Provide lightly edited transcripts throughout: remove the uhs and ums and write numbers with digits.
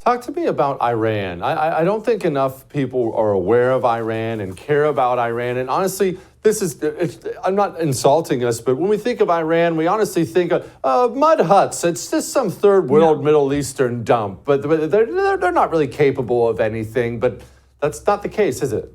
Talk to me about Iran. I don't think enough people are aware of Iran and care about Iran. And honestly, I'm not insulting us, but when we think of Iran, we honestly think of mud huts. It's just some third world Middle Eastern dump. But they're not really capable of anything. But that's not the case, is it?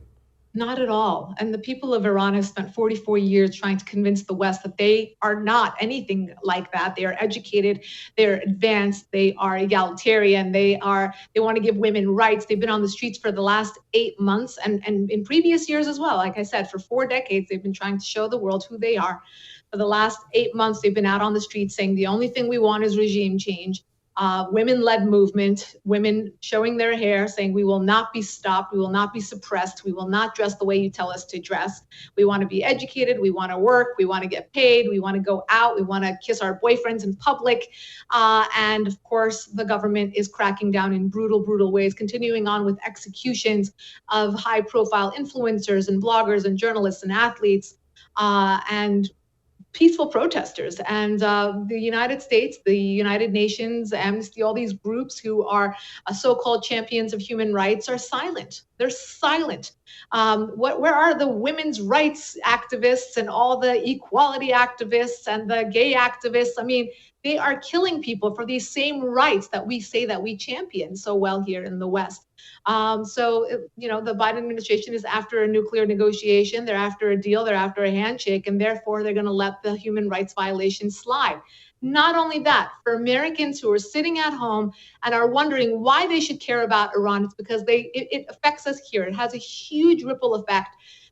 Not at all. And the people of Iran have spent 44 years trying to convince the West that they are not anything like that. They are educated, they're advanced, they are egalitarian, they want to give women rights. They've been on the streets for the last 8 months and in previous years as well. Like I said, for 4 decades, they've been trying to show the world who they are. For the last 8 months, they've been out on the streets saying the only thing we want is regime change. Women-led movement, women showing their hair, saying we will not be stopped, we will not be suppressed, we will not dress the way you tell us to dress. We want to be educated, we want to work, we want to get paid, we want to go out, we want to kiss our boyfriends in public. And of course, the government is cracking down in brutal, brutal ways, continuing on with executions of high-profile influencers and bloggers and journalists and athletes. And peaceful protesters. And the United States, the United Nations, Amnesty, all these groups who are so-called champions of human rights are silent. They're silent. Where are the women's rights activists and all the equality activists and the gay activists? I mean, they are killing people for these same rights that we say that we champion so well here in the West. The Biden administration is after a nuclear negotiation. They're after a deal. They're after a handshake. And therefore, they're going to let the human rights violations slide. Not only that, for Americans who are sitting at home and are wondering why they should care about Iran, it's because it affects us here. It has a huge ripple effect.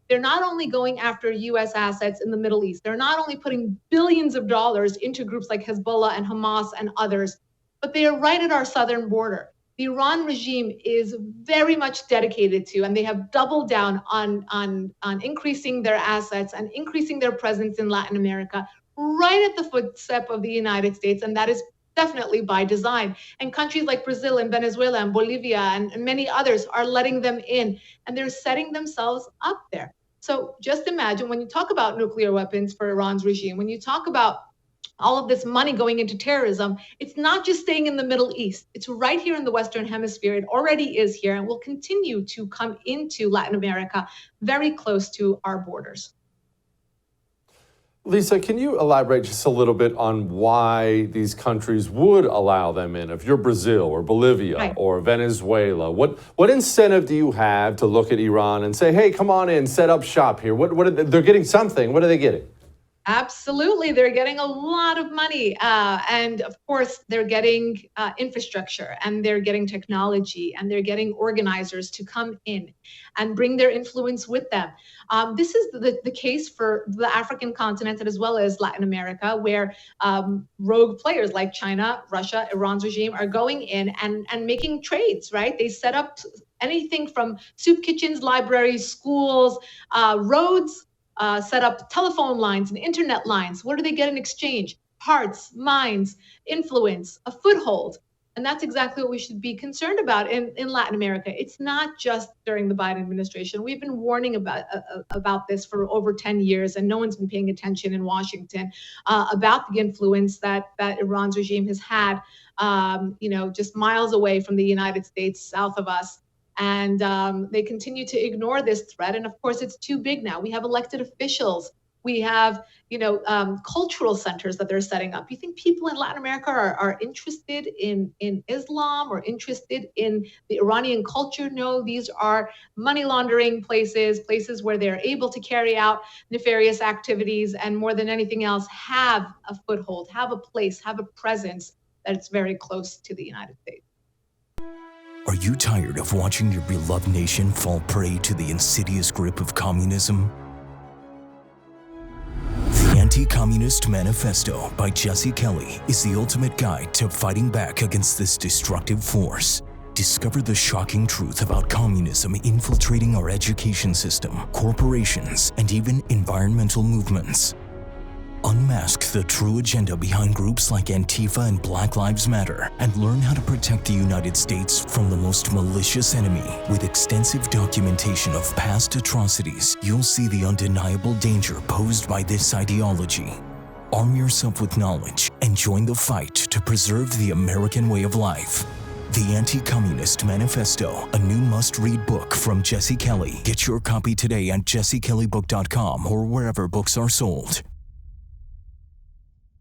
They're not only going after U.S. assets in the Middle East, they're not only putting billions of dollars into groups like Hezbollah and Hamas and others, but they are right at our southern border. The Iran regime is very much dedicated to, and they have doubled down on increasing their assets and increasing their presence in Latin America, right at the footstep of the United States, and that is definitely by design. And countries like Brazil and Venezuela and Bolivia and many others are letting them in, and they're setting themselves up there. So just imagine when you talk about nuclear weapons for Iran's regime, when you talk about all of this money going into terrorism, it's not just staying in the Middle East. It's right here in the Western Hemisphere. It already is here and will continue to come into Latin America, very close to our borders. Lisa, can you elaborate just a little bit on why these countries would allow them in? If you're Brazil or Bolivia Right. or Venezuela, what incentive do you have to look at Iran and say, hey, come on in, set up shop here? They're getting something. What are they getting? Absolutely. They're getting a lot of money. And of course, they're getting infrastructure and they're getting technology and they're getting organizers to come in and bring their influence with them. This is the case for the African continent as well as Latin America, where rogue players like China, Russia, Iran's regime are going in and making trades, right? They set up anything from soup kitchens, libraries, schools, roads, set up telephone lines and internet lines. What do they get in exchange? Hearts, minds, influence, a foothold. And that's exactly what we should be concerned about in Latin America. It's not just during the Biden administration. We've been warning about this for over 10 years, and no one's been paying attention in Washington about the influence that Iran's regime has had, just miles away from the United States, south of us. And they continue to ignore this threat. And of course, it's too big now. We have elected officials. We have, cultural centers that they're setting up. You think people in Latin America are interested in Islam or interested in the Iranian culture? No, these are money laundering places where they're able to carry out nefarious activities and more than anything else, have a foothold, have a place, have a presence that's very close to the United States. Are you tired of watching your beloved nation fall prey to the insidious grip of communism? The Anti-Communist Manifesto by Jesse Kelly is the ultimate guide to fighting back against this destructive force. Discover the shocking truth about communism infiltrating our education system, corporations, and even environmental movements. Unmask the true agenda behind groups like Antifa and Black Lives Matter and learn how to protect the United States from the most malicious enemy. With extensive documentation of past atrocities, you'll see the undeniable danger posed by this ideology. Arm yourself with knowledge and join the fight to preserve the American way of life. The Anti-Communist Manifesto, a new must-read book from Jesse Kelly. Get your copy today at jessekellybook.com or wherever books are sold.